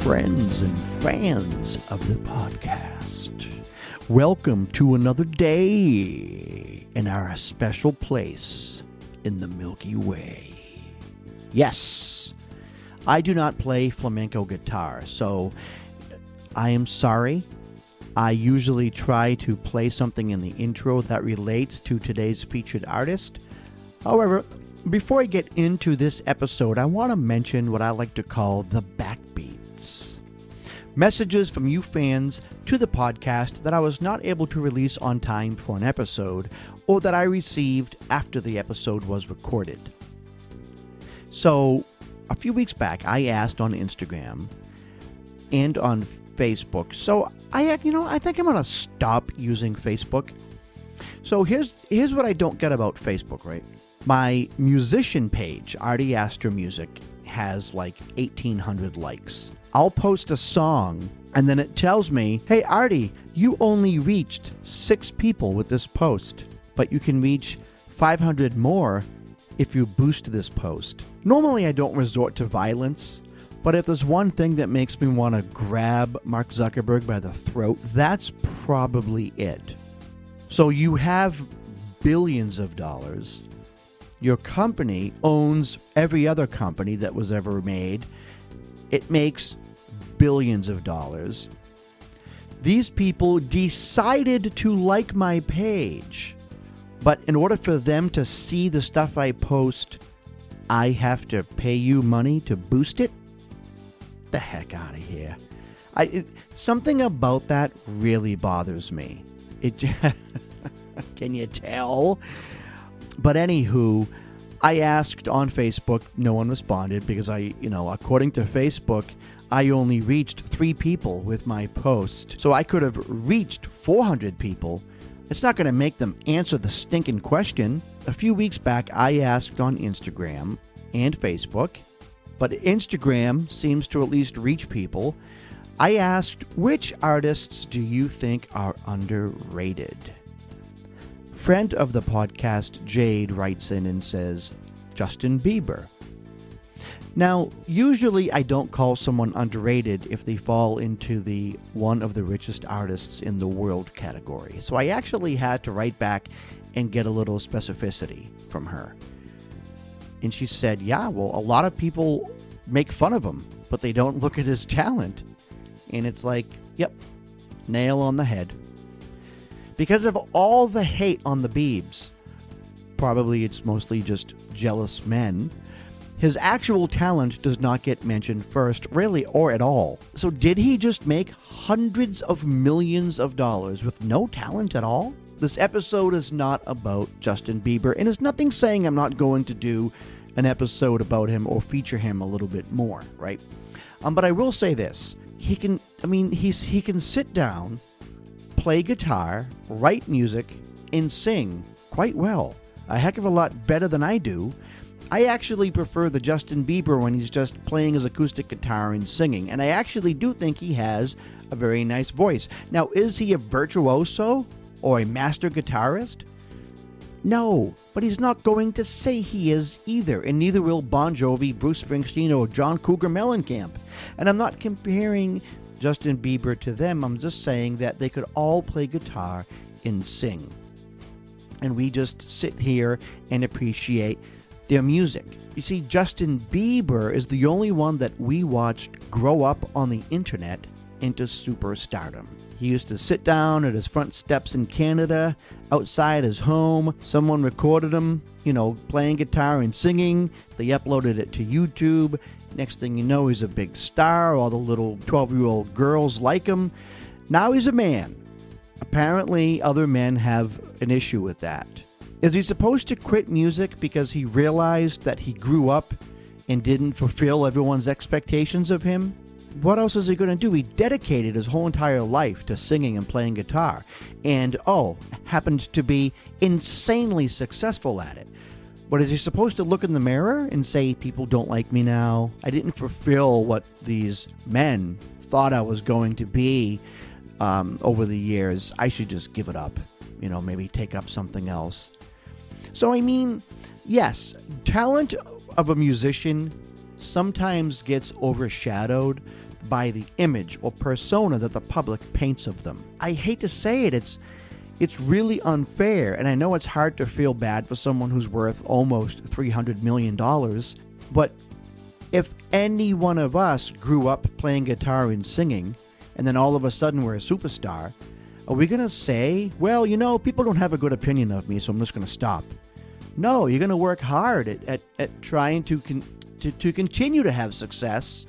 friends and fans of the podcast. Welcome to another day in our special place in the Milky Way. Yes, I do not play flamenco guitar, so I am sorry. I usually try to play something in the intro that relates to today's featured artist. However, before I get into this episode, I want to mention what I like to call the backbeats. Messages from you fans to the podcast that I was not able to release on time for an episode, or that I received after the episode was recorded. So, a few weeks back, I asked on Instagram and on Facebook. So, I think I'm going to stop using Facebook. So, here's what I don't get about Facebook, right? My musician page, Artie Astor Music, has like 1,800 likes. I'll post a song, and then it tells me, hey, Artie, you only reached 6 people with this post, but you can reach 500 more if you boost this post. Normally, I don't resort to violence, but if there's one thing that makes me want to grab Mark Zuckerberg by the throat, that's probably it. So you have billions of dollars. Your company owns every other company that was ever made. It makes billions of dollars. These people decided to like my page, but in order for them to see the stuff I post, I have to pay you money to boost it? The heck out of here. Something about that really bothers me. Can you tell? But anywho, I asked on Facebook, no one responded because according to Facebook, I only reached 3 people with my post. So I could have reached 400 people. It's not going to make them answer the stinking question. A few weeks back, I asked on Instagram and Facebook, but Instagram seems to at least reach people. I asked, which artists do you think are underrated? Friend of the podcast, Jade, writes in and says, Justin Bieber. Now, usually I don't call someone underrated if they fall into the one of the richest artists in the world category. So I actually had to write back and get a little specificity from her. And she said, yeah, well, a lot of people make fun of him, but they don't look at his talent. And it's like, yep, nail on the head. Because of all the hate on the Biebs, probably it's mostly just jealous men, his actual talent does not get mentioned first, really, or at all. So did he just make hundreds of millions of dollars with no talent at all? This episode is not about Justin Bieber, and is nothing saying I'm not going to do an episode about him or feature him a little bit more, right? But I will say this. He can sit down, play guitar, write music, and sing quite well. A heck of a lot better than I do. I actually prefer the Justin Bieber when he's just playing his acoustic guitar and singing, and I actually do think he has a very nice voice. Now, is he a virtuoso or a master guitarist? No, but he's not going to say he is either, and neither will Bon Jovi, Bruce Springsteen, or John Cougar Mellencamp. And I'm not comparing Justin Bieber to them. I'm just saying that they could all play guitar and sing. And we just sit here and appreciate their music. You see, Justin Bieber is the only one that we watched grow up on the internet into superstardom. He used to sit down at his front steps in Canada, outside his home. Someone recorded him, playing guitar and singing. They uploaded it to YouTube. Next thing you know, he's a big star. All the little 12-year-old girls like him. Now he's a man. Apparently, other men have an issue with that. Is he supposed to quit music because he realized that he grew up and didn't fulfill everyone's expectations of him? What else is he going to do? He dedicated his whole entire life to singing and playing guitar, and happened to be insanely successful at it. But is he supposed to look in the mirror and say, people don't like me now? I didn't fulfill what these men thought I was going to be over the years. I should just give it up, maybe take up something else. So, yes, talent of a musician sometimes gets overshadowed by the image or persona that the public paints of them. I hate to say it, it's really unfair, and I know it's hard to feel bad for someone who's worth almost $300 million, but if any one of us grew up playing guitar and singing, and then all of a sudden we're a superstar, are we going to say, well, people don't have a good opinion of me, so I'm just going to stop? No, you're going to work hard at trying to continue to have success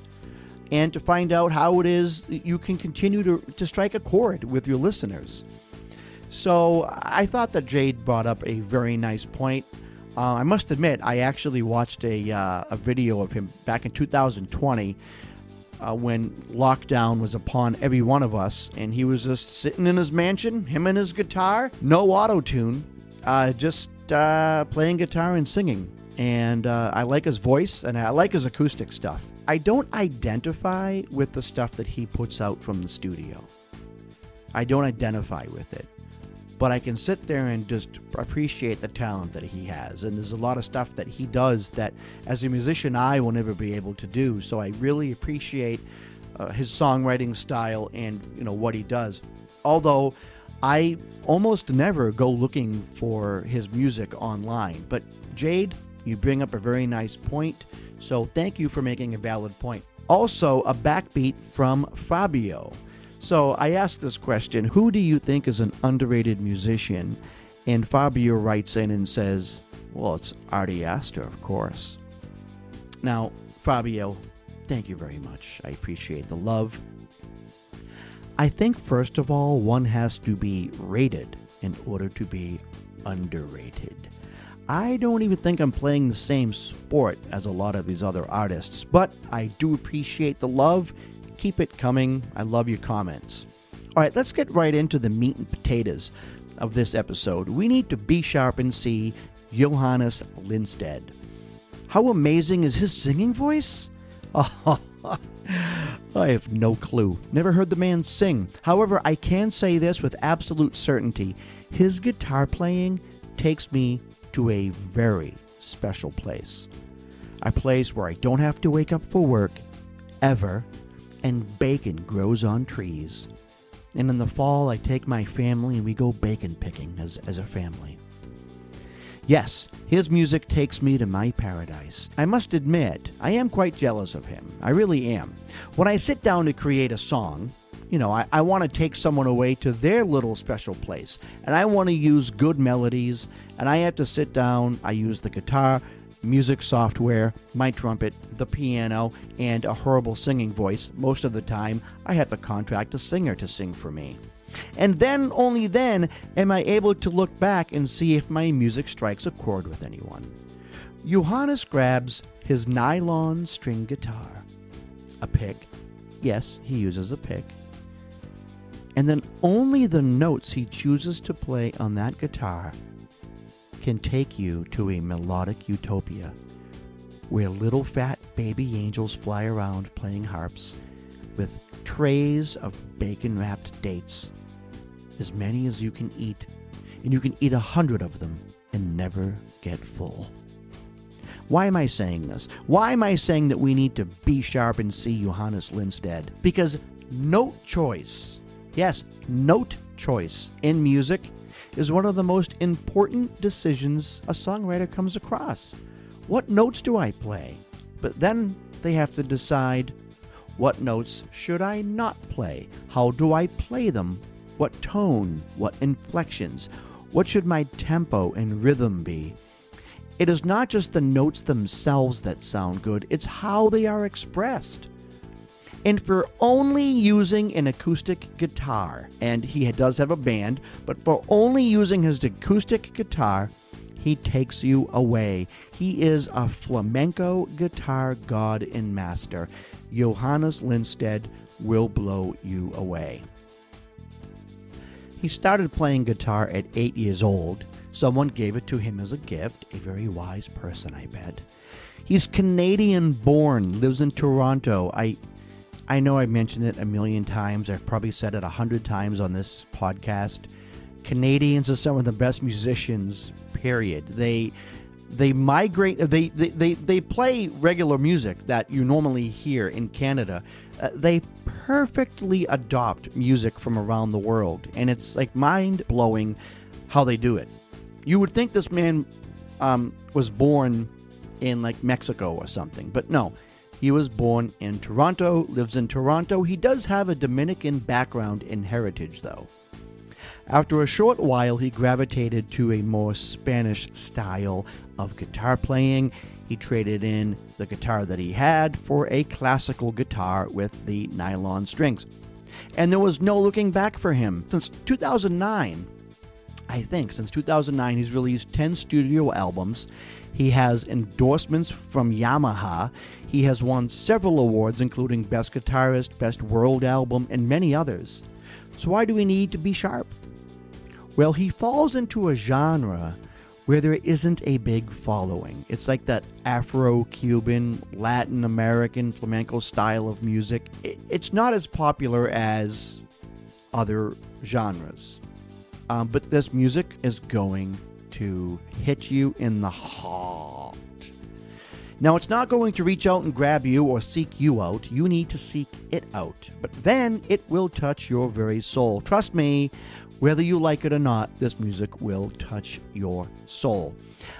and to find out how it is that you can continue to strike a chord with your listeners. So I thought that Jade brought up a very nice point. I must admit, I actually watched a video of him back in 2020 when lockdown was upon every one of us, and he was just sitting in his mansion, him and his guitar, no auto-tune, just playing guitar and singing. And I like his voice, and I like his acoustic stuff. I don't identify with the stuff that he puts out from the studio. I don't identify with it. But I can sit there and just appreciate the talent that he has. And there's a lot of stuff that he does that, as a musician, I will never be able to do. So I really appreciate his songwriting style and what he does. Although I almost never go looking for his music online. But Jade, you bring up a very nice point. So thank you for making a valid point. Also, a backbeat from Fabio. So I asked this question, who do you think is an underrated musician? And Fabio writes in and says, well, it's Artie Astor, of course. Now, Fabio, thank you very much. I appreciate the love. I think, first of all, one has to be rated in order to be underrated. I don't even think I'm playing the same sport as a lot of these other artists, but I do appreciate the love. Keep it coming. I love your comments. All right, let's get right into the meat and potatoes of this episode. We need to B sharp and C Johannes Linstead. How amazing is his singing voice? Oh, I have no clue. Never heard the man sing. However, I can say this with absolute certainty. His guitar playing takes me to a very special place. A place where I don't have to wake up for work, ever, and bacon grows on trees. And in the fall, I take my family and we go bacon picking as a family. Yes, his music takes me to my paradise. I must admit, I am quite jealous of him. I really am. When I sit down to create a song, I want to take someone away to their little special place. And I want to use good melodies. And I have to sit down. I use the guitar, music software, my trumpet, the piano, and a horrible singing voice. Most of the time, I have to contract a singer to sing for me. And then, only then, am I able to look back and see if my music strikes a chord with anyone. Johannes grabs his nylon string guitar, a pick. Yes, he uses a pick. And then only the notes he chooses to play on that guitar can take you to a melodic utopia where little fat baby angels fly around playing harps with trays of bacon-wrapped dates, as many as you can eat, and you can eat 100 of them and never get full. Why am I saying this? Why am I saying that we need to B sharp and C Johannes Linstead? Because note choice, yes, note choice in music is one of the most important decisions a songwriter comes across. What notes do I play? But then they have to decide, what notes should I not play? How do I play them? What tone? What inflections? What should my tempo and rhythm be? It is not just the notes themselves that sound good, it's how they are expressed. And for only using an acoustic guitar, and he does have a band, but for only using his acoustic guitar, he takes you away. He is a flamenco guitar god and master. Johannes Linstead will blow you away. He started playing guitar at 8 years old. Someone gave it to him as a gift, a very wise person, I bet. He's Canadian-born, lives in Toronto. I know I mentioned it a million times. I've probably said it 100 times on this podcast. Canadians are some of the best musicians, period. They migrate, they play regular music that you normally hear in Canada. They perfectly adopt music from around the world, and it's like mind-blowing how they do it. You would think this man was born in like Mexico or something, but no. He was born in Toronto, lives in Toronto. He does have a Dominican background and heritage, though. After a short while, he gravitated to a more Spanish style of guitar playing. He traded in the guitar that he had for a classical guitar with the nylon strings. And there was no looking back for him. Since 2009, he's released 10 studio albums. He has endorsements from Yamaha. He has won several awards, including Best Guitarist, Best World Album, and many others. So why do we need to be sharp? Well, he falls into a genre where there isn't a big following. It's like that Afro-Cuban, Latin American flamenco style of music. It's not as popular as other genres. But this music is going to hit you in the heart. Now, it's not going to reach out and grab you or seek you out. You need to seek it out. But then it will touch your very soul. Trust me, whether you like it or not, this music will touch your soul.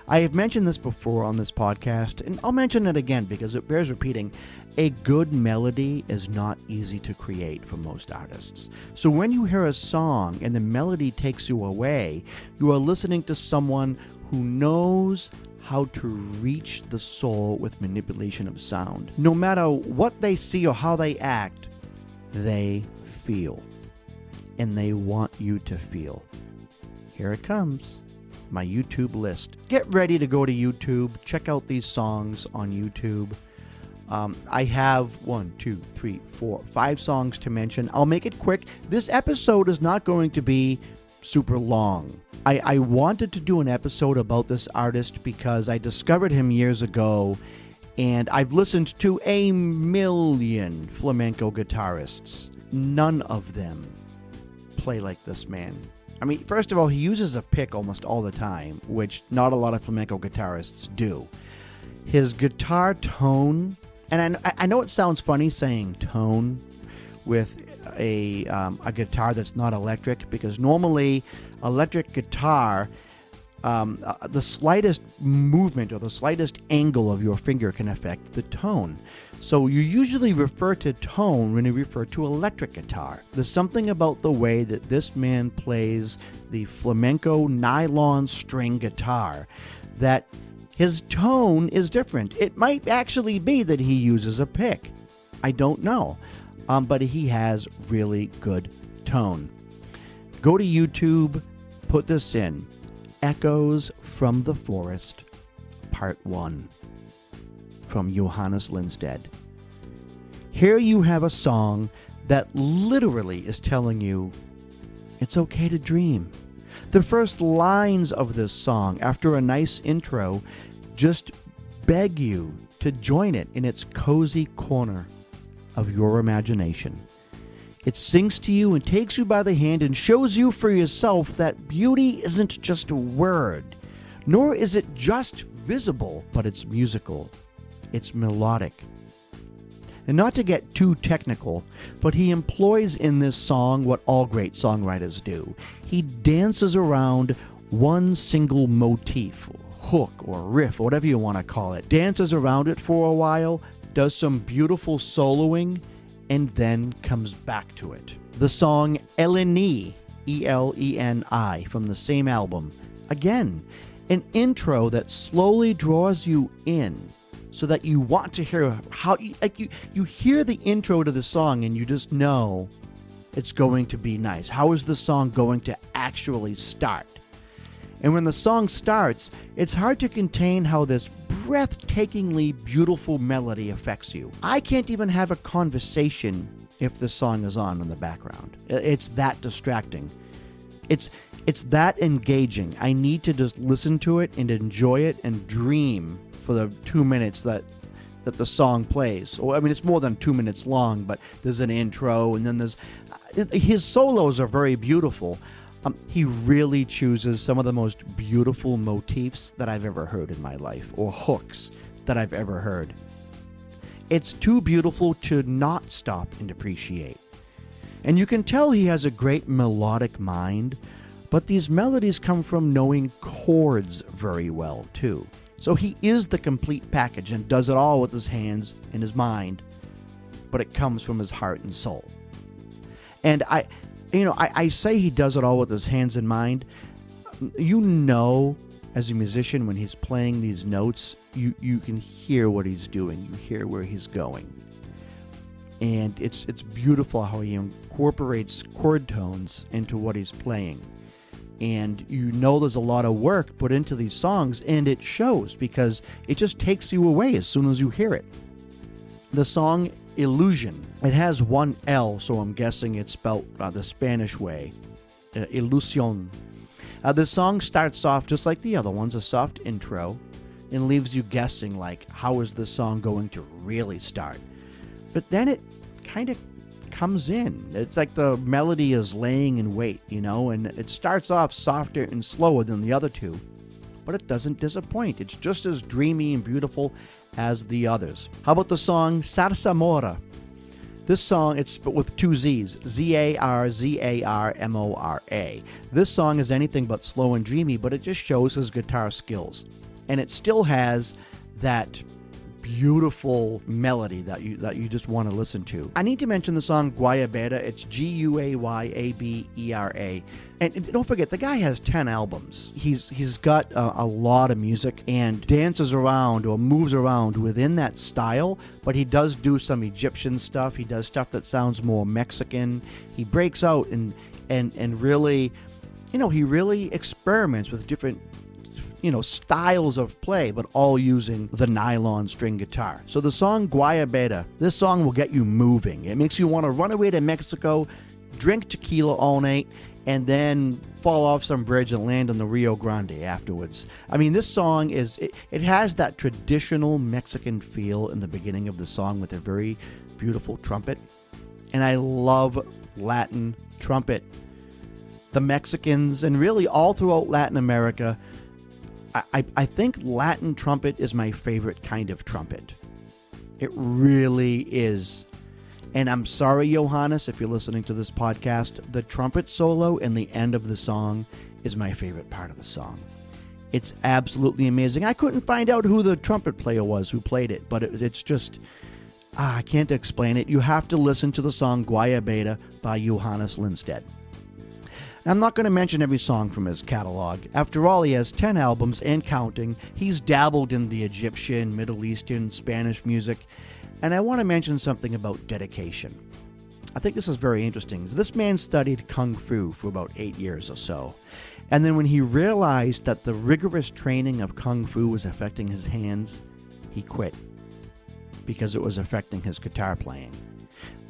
I have mentioned this before on this podcast, and I'll mention it again because it bears repeating. A good melody is not easy to create for most artists. So when you hear a song and the melody takes you away, you are listening to someone who knows how to reach the soul with manipulation of sound. No matter what they see or how they act, they feel. And they want you to feel. Here it comes. My YouTube list. Get ready to go to YouTube. Check out these songs on YouTube. I have 5 songs to mention. I'll make it quick. This episode is not going to be super long. I wanted to do an episode about this artist because I discovered him years ago, and I've listened to a million flamenco guitarists. None of them play like this man. I mean, first of all, he uses a pick almost all the time, which not a lot of flamenco guitarists do. His guitar tone, and I know it sounds funny saying tone with a guitar that's not electric, because normally electric guitar, the slightest movement or the slightest angle of your finger can affect the tone. So you usually refer to tone when you refer to electric guitar. There's something about the way that this man plays the flamenco nylon string guitar that his tone is different. It might actually be that he uses a pick. I don't know. But he has really good tone. Go to YouTube, put this in. Echoes from the Forest, Part 1, from Johannes Linstead. Here you have a song that literally is telling you it's okay to dream. The first lines of this song, after a nice intro, just beg you to join it in its cozy corner of your imagination. It sings to you and takes you by the hand and shows you for yourself that beauty isn't just a word, nor is it just visible, but it's musical. It's melodic. And not to get too technical, but he employs in this song what all great songwriters do. He dances around one single motif, hook or riff, or whatever you want to call it. Dances around it for a while, does some beautiful soloing, and then comes back to it. The song Eleni, E-L-E-N-I, from the same album. Again, an intro that slowly draws you in so that you want to hear how, you hear the intro to the song and you just know it's going to be nice. How is the song going to actually start? And when the song starts, it's hard to contain how this breathtakingly beautiful melody affects you. I can't even have a conversation if the song is on in the background. It's that distracting. It's that engaging. I need to just listen to it and enjoy it and dream for the 2 minutes that the song plays. Or, I mean, it's more than 2 minutes long, but there's an intro, and then there's... His solos are very beautiful. He really chooses some of the most beautiful motifs that I've ever heard in my life, or hooks that I've ever heard. It's too beautiful to not stop and appreciate. And you can tell he has a great melodic mind, but these melodies come from knowing chords very well, too. So he is the complete package and does it all with his hands and his mind, but it comes from his heart and soul. And I say he does it all with his hands and mind. You know, as a musician, when he's playing these notes, you can hear what he's doing. You hear where he's going. And it's beautiful how he incorporates chord tones into what he's playing. And you know there's a lot of work put into these songs, and it shows because it just takes you away as soon as you hear it. The song Illusion. It has one L, so I'm guessing it's spelled the Spanish way. Ilusión. The song starts off just like the other ones, a soft intro, and leaves you guessing, like, how is this song going to really start? But then it kind of comes in. It's like the melody is laying in wait, and it starts off softer and slower than the other two, but it doesn't disappoint. It's just as dreamy and beautiful as the others. How about the song Sarsamora? This song, it's with two Z's, Zarzamora. This song is anything but slow and dreamy, but it just shows his guitar skills. And it still has that beautiful melody that you just want to listen to. I need to mention the song Guayabera. It's Guayabera. And don't forget, the guy has 10 albums. He's got a lot of music and dances around or moves around within that style, but he does do some Egyptian stuff. He does stuff that sounds more Mexican. He breaks out and really, he really experiments with different styles of play, but all using the nylon string guitar. So the song Guayabera, this song will get you moving. It makes you want to run away to Mexico, drink tequila all night, and then fall off some bridge and land on the Rio Grande afterwards. I mean, this song it has that traditional Mexican feel in the beginning of the song with a very beautiful trumpet. And I love Latin trumpet. The Mexicans, and really all throughout Latin America, I think Latin trumpet is my favorite kind of trumpet. It really is. And I'm sorry, Johannes, if you're listening to this podcast, the trumpet solo in the end of the song is my favorite part of the song. It's absolutely amazing. I couldn't find out who the trumpet player was who played it, but it's just... I can't explain it. You have to listen to the song Guayabera by Johannes Linstead. I'm not going to mention every song from his catalog. After all, he has 10 albums and counting. He's dabbled in the Egyptian, Middle Eastern, Spanish music. And I want to mention something about dedication. I think this is very interesting. This man studied Kung Fu for about 8 years or so. And then when he realized that the rigorous training of Kung Fu was affecting his hands, he quit because it was affecting his guitar playing.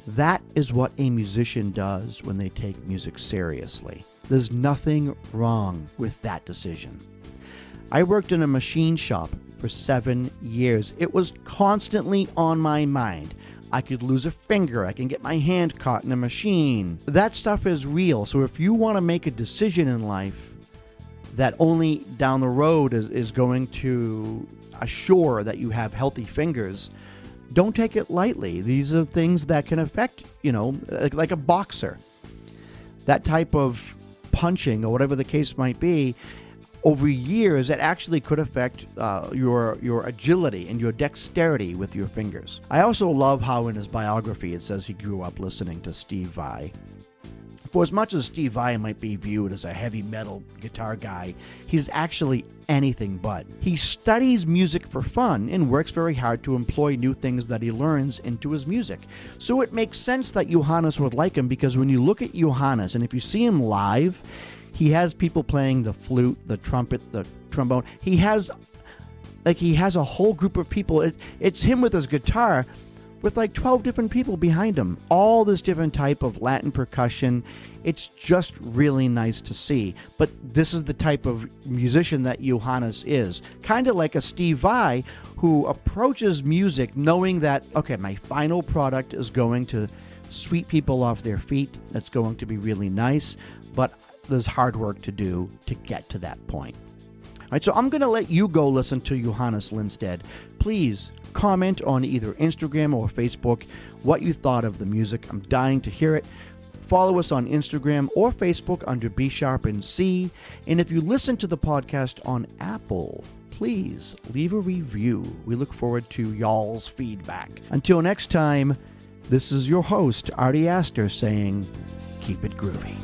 That is what a musician does when they take music seriously. There's nothing wrong with that decision. I worked in a machine shop for 7 years. It was constantly on my mind. I could lose a finger. I can get my hand caught in a machine. That stuff is real. So if you want to make a decision in life, that only down the road is going to assure that you have healthy fingers, don't take it lightly. These are things that can affect, like a boxer. That type of punching, or whatever the case might be, over years, it actually could affect your agility and your dexterity with your fingers. I also love how in his biography it says he grew up listening to Steve Vai. For as much as Steve Vai might be viewed as a heavy metal guitar guy, he's actually anything but. He studies music for fun and works very hard to employ new things that he learns into his music. So it makes sense that Johannes would like him, because when you look at Johannes, and if you see him live, he has people playing the flute, the trumpet, the trombone. He has a whole group of people. It's him with his guitar, with like 12 different people behind him, all this different type of Latin percussion. It's just really nice to see. But this is the type of musician that Johannes is. Kind of like a Steve Vai, who approaches music knowing that, okay, my final product is going to sweep people off their feet. It's going to be really nice, but there's hard work to do to get to that point. All right, so I'm going to let you go listen to Johannes Linstead. Please comment on either Instagram or Facebook what you thought of the music. I'm dying to hear it. Follow us on Instagram or Facebook under B Sharp and C. And if you listen to the podcast on Apple, please leave a review. We look forward to y'all's feedback. Until next time, this is your host, Artie Astor, saying, keep it groovy.